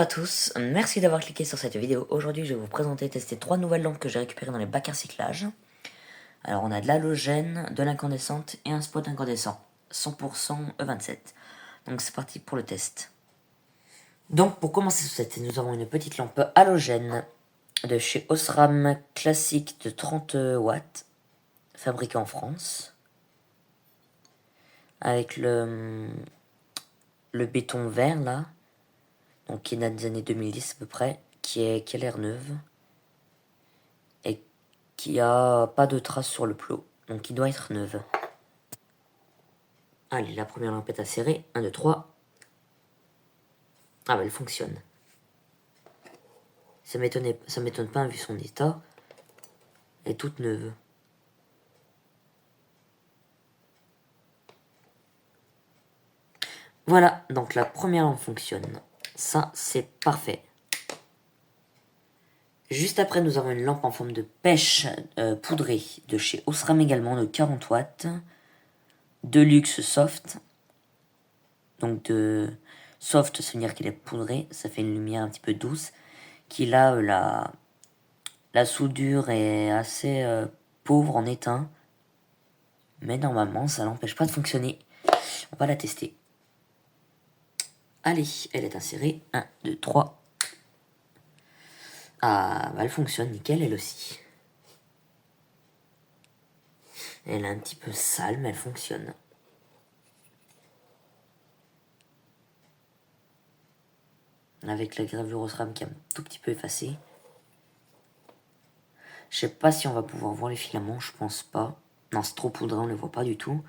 Bonjour à tous, merci d'avoir cliqué sur cette vidéo. Aujourd'hui je vais vous présenter et tester 3 nouvelles lampes que j'ai récupérées dans les bacs à recyclage. Alors on a de l'halogène, de l'incandescente et un spot incandescent, 100% E27. Donc c'est parti pour le test. Donc pour commencer ce test, nous avons une petite lampe halogène de chez Osram classique de 30 watts, fabriquée en France. Avec le béton vert là. Donc qui date des années 2010 à peu près, qui a l'air neuve, et qui a pas de traces sur le plot, donc qui doit être neuve. Allez, la première lampe est à serrer, 1, 2, 3. Ah bah elle fonctionne. Ça m'étonne pas vu son état, elle est toute neuve. Voilà, donc la première lampe fonctionne. Ça, c'est parfait. Juste après, nous avons une lampe en forme de pêche poudrée de chez Osram également, de 40 watts. Deluxe Soft. Donc de soft, ça veut dire qu'il est poudré, ça fait une lumière un petit peu douce. Qui là, la soudure est assez pauvre en étain. Mais normalement, ça l'empêche pas de fonctionner. On va la tester. Allez, elle est insérée. 1, 2, 3. Ah, bah elle fonctionne nickel, elle aussi. Elle est un petit peu sale, mais elle fonctionne. Avec la gravure Osram qui est un tout petit peu effacée. Je sais pas si on va pouvoir voir les filaments, je pense pas. Non, c'est trop poudré, on les voit pas du tout.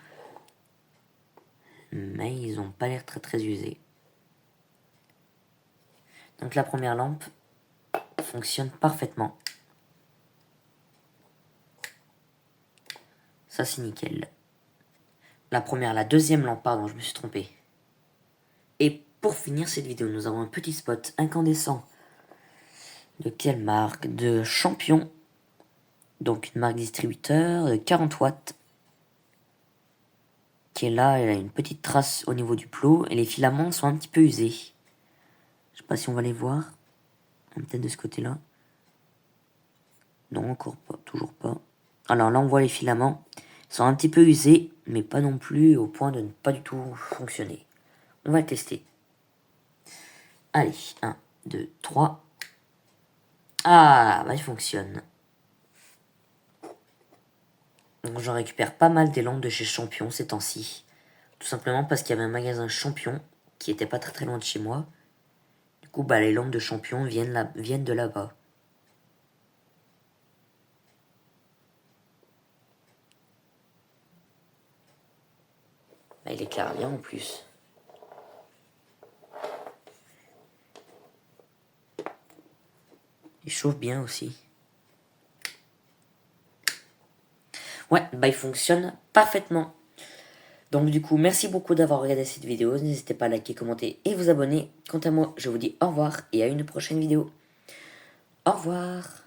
Mais ils ont pas l'air très usés. Donc la première lampe fonctionne parfaitement. Ça c'est nickel. La deuxième lampe, pardon, je me suis trompé. Et pour finir cette vidéo, nous avons un petit spot incandescent. De quelle marque? De Champion. Donc une marque distributeur de 40 watts. Qui est là, elle a une petite trace au niveau du plot. Et les filaments sont un petit peu usés. Je sais pas si on va les voir. Peut-être de ce côté-là. Non, encore pas, toujours pas. Alors là, on voit les filaments. Ils sont un petit peu usés, mais pas non plus au point de ne pas du tout fonctionner. On va le tester. Allez, 1, 2, 3. Ah, bah il fonctionne. Donc j'en récupère pas mal des lampes de chez Champion ces temps-ci. Tout simplement parce qu'il y avait un magasin Champion qui était pas très loin de chez moi. Du coup, bah les lampes de Champion viennent de là-bas. Bah, il éclaire bien en plus. Il chauffe bien aussi. Ouais, bah il fonctionne parfaitement. Donc du coup, merci beaucoup d'avoir regardé cette vidéo. N'hésitez pas à liker, commenter et vous abonner. Quant à moi, je vous dis au revoir et à une prochaine vidéo. Au revoir.